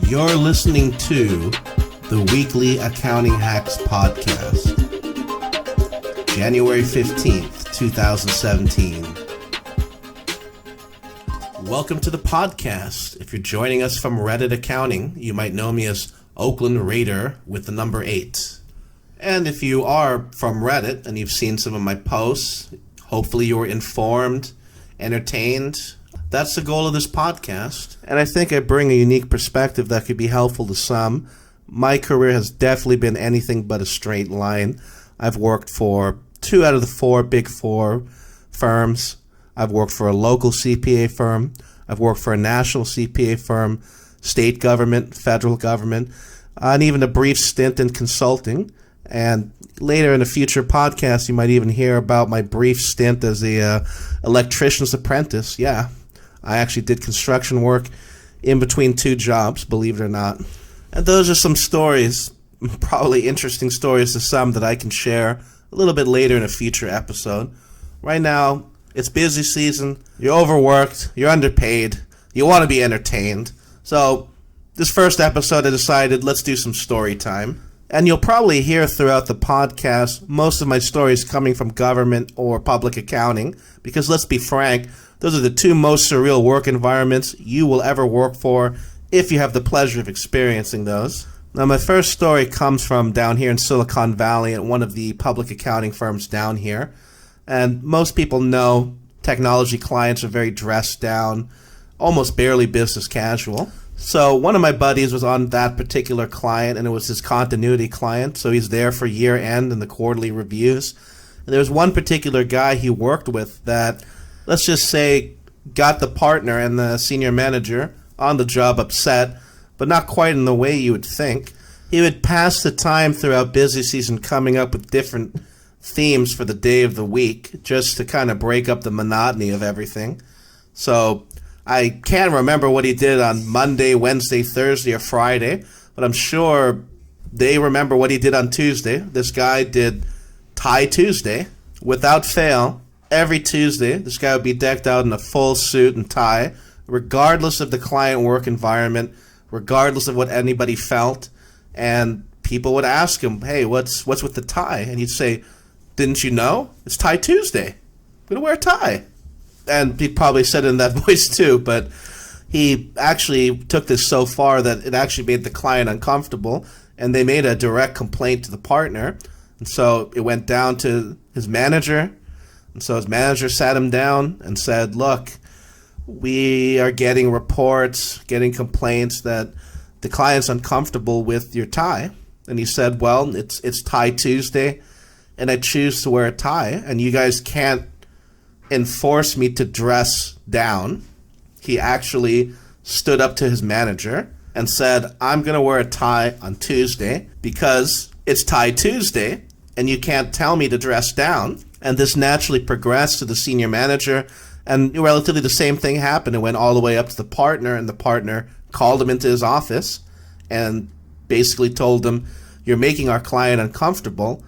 You're listening to the Weekly Accounting Hacks Podcast, January 15th, 2017. Welcome to the podcast. If you're joining us from Reddit Accounting, you might know me as Oakland Raider with the number 8. And if you are from Reddit and you've seen some of my posts, hopefully you were informed, entertained. That's the goal of this podcast. And I think I bring a unique perspective that could be helpful to some. My career has definitely been anything but a straight line. I've worked for 2 out of the 4 Big 4 firms. I've worked for a local CPA firm. I've worked for a national CPA firm, state government, federal government, and even a brief stint in consulting. And later in a future podcast, you might even hear about my brief stint as a electrician's apprentice. Yeah, I actually did construction work in between 2 jobs, believe it or not. And those are some stories, probably interesting stories to some that I can share a little bit later in a future episode. Right now, it's busy season, you're overworked, you're underpaid, you want to be entertained. So this first episode I decided let's do some story time. And you'll probably hear throughout the podcast most of my stories coming from government or public accounting, because let's be frank, those are the 2 most surreal work environments you will ever work for if you have the pleasure of experiencing those. Now my first story comes from down here in Silicon Valley at one of the public accounting firms down here. And most people know technology clients are very dressed down, almost barely business casual. So one of my buddies was on that particular client, and it was his continuity client. So he's there for year end and the quarterly reviews. And there was one particular guy he worked with that, let's just say, got the partner and the senior manager on the job upset, but not quite in the way you would think. He would pass the time throughout busy season coming up with different themes for the day of the week, just to kind of break up the monotony of everything. So I can't remember what he did on Monday, Wednesday, Thursday, or Friday, but I'm sure they remember what he did on Tuesday. This guy did Tie Tuesday. Without fail, every Tuesday, this guy would be decked out in a full suit and tie, regardless of the client work environment, regardless of what anybody felt. And people would ask him, hey, what's with the tie? And he'd say, didn't you know? It's Tie Tuesday. I'm going to wear a tie. And he probably said it in that voice too, but he actually took this so far that it actually made the client uncomfortable, and they made a direct complaint to the partner. And so it went down to his manager, and so his manager sat him down and said, look, we are getting reports, getting complaints that the client's uncomfortable with your tie. And he said, well, it's Tie Tuesday, and I choose to wear a tie, and you guys can't enforce me to dress down. He actually stood up to his manager and said, I'm going to wear a tie on Tuesday because it's Tie Tuesday, and you can't tell me to dress down. And this naturally progressed to the senior manager, and relatively the same thing happened. It went all the way up to the partner, and the partner called him into his office and basically told him, you're making our client uncomfortable,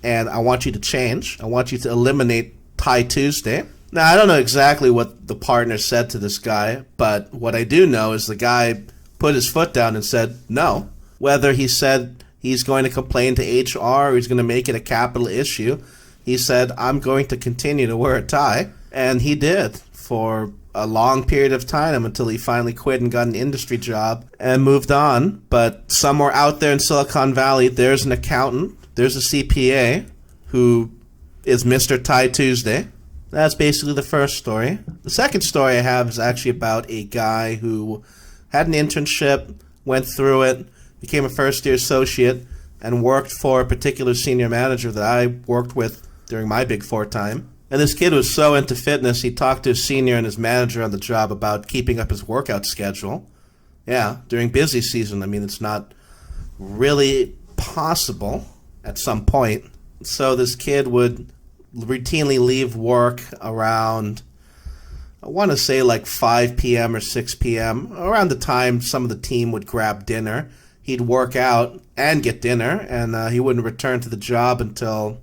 and I want you to change. I want you to eliminate Tie Tuesday. Now, I don't know exactly what the partner said to this guy, but what I do know is the guy put his foot down and said no. Whether he said he's going to complain to HR or he's going to make it a capital issue, he said, I'm going to continue to wear a tie. And he did for a long period of time until he finally quit and got an industry job and moved on. But somewhere out there in Silicon Valley, there's an accountant, there's a CPA who is Mr. Tie Tuesday. That's basically the first story. The second story I have is actually about a guy who had an internship, went through it, became a first-year associate, and worked for a particular senior manager that I worked with during my Big 4 time. And this kid was so into fitness, he talked to his senior and his manager on the job about keeping up his workout schedule. Yeah, during busy season. I mean, it's not really possible at some point. So this kid would routinely leave work around, I want to say like 5 p.m. or 6 p.m., around the time some of the team would grab dinner. He'd work out and get dinner, and he wouldn't return to the job until,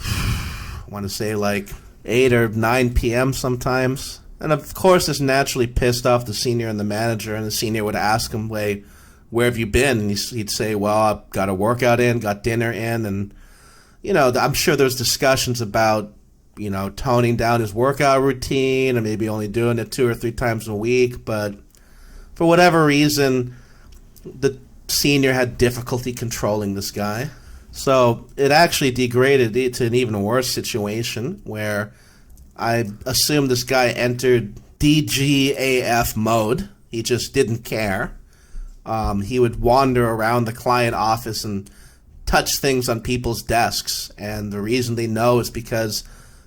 I want to say like 8 or 9 p.m. sometimes. And of course, this naturally pissed off the senior and the manager, and the senior would ask him, "Wait, where have you been?" And he'd say, "Well, I got a workout in, got dinner in," and I'm sure there's discussions about, toning down his workout routine and maybe only doing it 2 or 3 times a week. But for whatever reason, the senior had difficulty controlling this guy. So it actually degraded it to an even worse situation where I assume this guy entered DGAF mode. He just didn't care. He would wander around the client office and touch things on people's desks. And the reason they know is because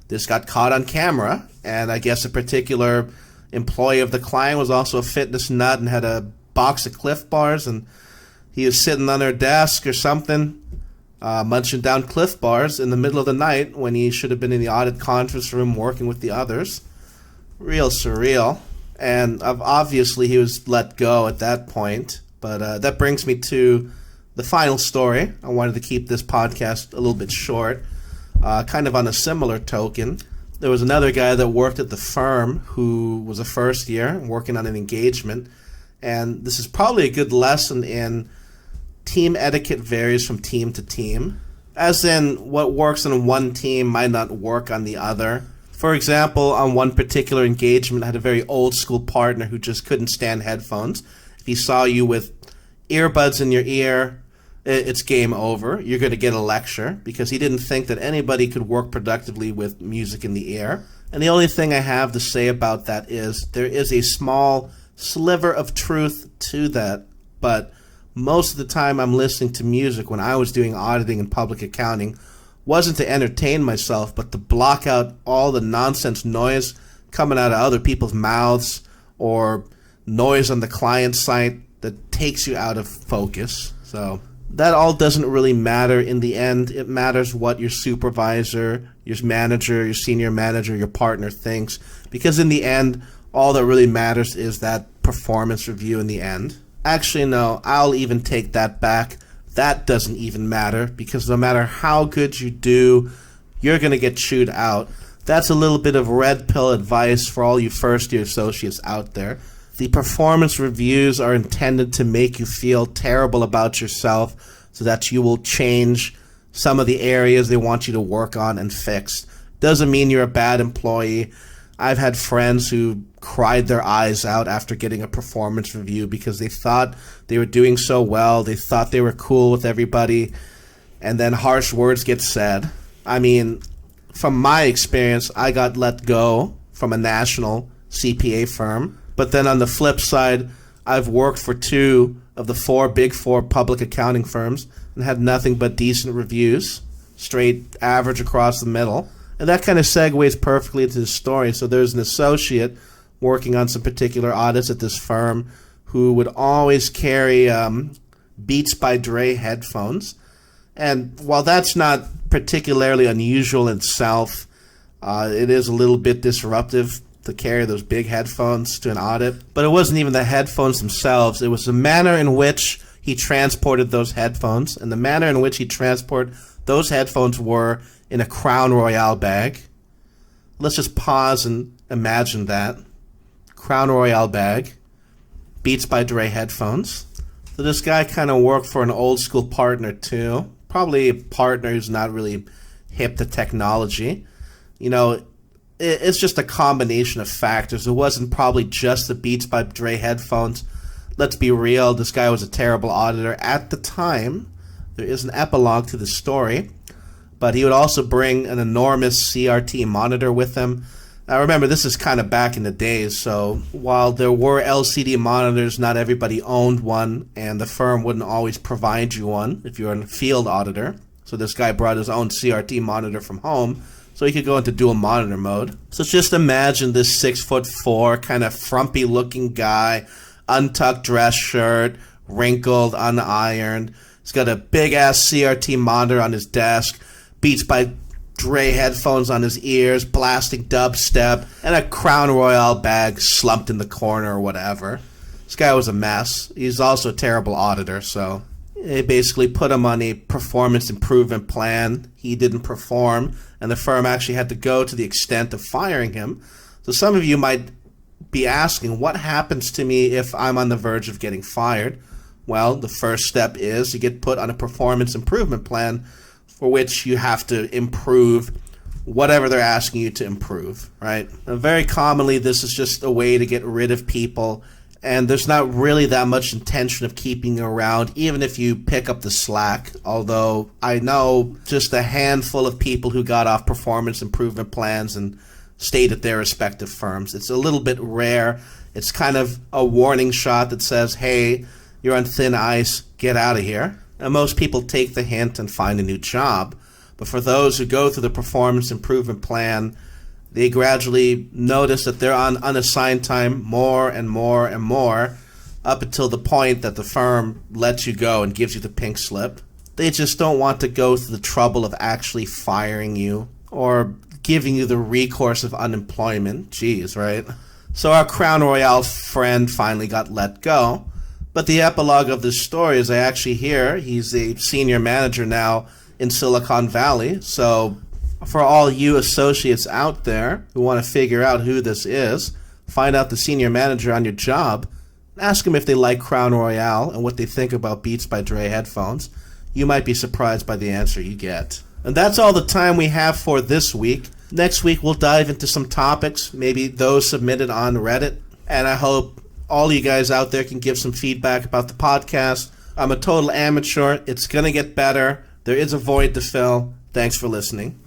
this got caught on camera. And I guess a particular employee of the client was also a fitness nut and had a box of Cliff Bars. And he was sitting on their desk or something, munching down Cliff Bars in the middle of the night when he should have been in the audit conference room working with the others. Real surreal. And obviously he was let go at that point. But that brings me to the final story. I wanted to keep this podcast a little bit short. Kind of on a similar token, there was another guy that worked at the firm who was a first year working on an engagement. And this is probably a good lesson in team etiquette varies from team to team. As in, what works on one team might not work on the other. For example, on one particular engagement, I had a very old school partner who just couldn't stand headphones. If he saw you with earbuds in your ear, it's game over. You're going to get a lecture because he didn't think that anybody could work productively with music in the ear. And the only thing I have to say about that is there is a small sliver of truth to that, but most of the time I'm listening to music when I was doing auditing and public accounting wasn't to entertain myself, but to block out all the nonsense noise coming out of other people's mouths or noise on the client site that takes you out of focus. So that all doesn't really matter in the end. It matters what your supervisor, your manager, your senior manager, your partner thinks, because in the end, all that really matters is that performance review in the end. Actually, no, I'll even take that back. That doesn't even matter, because no matter how good you do, you're going to get chewed out. That's a little bit of red pill advice for all you first-year associates out there. The performance reviews are intended to make you feel terrible about yourself so that you will change some of the areas they want you to work on and fix. Doesn't mean you're a bad employee. I've had friends who cried their eyes out after getting a performance review because they thought they were doing so well, they thought they were cool with everybody, and then harsh words get said. I mean, from my experience, I got let go from a national CPA firm, but then on the flip side, I've worked for 2 of the big four public accounting firms and had nothing but decent reviews, straight average across the middle. And that kind of segues perfectly into the story. So there's an associate working on some particular audits at this firm who would always carry Beats by Dre headphones. And while that's not particularly unusual in itself, it is a little bit disruptive to carry those big headphones to an audit. But it wasn't even the headphones themselves. It was the manner in which he transported those headphones. And the manner in which he transported those headphones were in a Crown Royale bag. Let's just pause and imagine that. Crown Royale bag. Beats by Dre headphones. So this guy kind of worked for an old school partner too. Probably a partner who's not really hip to technology. It's just a combination of factors. It wasn't probably just the Beats by Dre headphones. Let's be real, this guy was a terrible auditor at the time. There is an epilogue to the story. But he would also bring an enormous CRT monitor with him. Now remember, this is kind of back in the days, so while there were LCD monitors, not everybody owned one, and the firm wouldn't always provide you one if you're a field auditor. So this guy brought his own CRT monitor from home, so he could go into dual monitor mode. So just imagine this 6'4", kind of frumpy looking guy, untucked dress shirt, wrinkled, unironed. He's got a big ass CRT monitor on his desk, Beats by Dre headphones on his ears, blasting dubstep, and a Crown Royale bag slumped in the corner or whatever. This guy was a mess. He's also a terrible auditor, so they basically put him on a performance improvement plan. He didn't perform, and the firm actually had to go to the extent of firing him. So some of you might be asking, what happens to me if I'm on the verge of getting fired? Well, the first step is you get put on a performance improvement plan for which you have to improve whatever they're asking you to improve, right? And very commonly, this is just a way to get rid of people, and there's not really that much intention of keeping you around, even if you pick up the slack, although I know just a handful of people who got off performance improvement plans and stayed at their respective firms. It's a little bit rare. It's kind of a warning shot that says, hey, you're on thin ice, get out of here. And most people take the hint and find a new job. But for those who go through the performance improvement plan, they gradually notice that they're on unassigned time more and more and more, up until the point that the firm lets you go and gives you the pink slip. They just don't want to go through the trouble of actually firing you or giving you the recourse of unemployment. Jeez, right? So our Crown Royale friend finally got let go. But the epilogue of this story is I actually hear he's a senior manager now in Silicon Valley. So for all you associates out there who want to figure out who this is, find out the senior manager on your job, ask them if they like Crown Royale and what they think about Beats by Dre headphones. You might be surprised by the answer you get. And that's all the time we have for this week. Next week we'll dive into some topics, maybe those submitted on Reddit, and I hope all you guys out there can give some feedback about the podcast. I'm a total amateur. It's going to get better. There is a void to fill. Thanks for listening.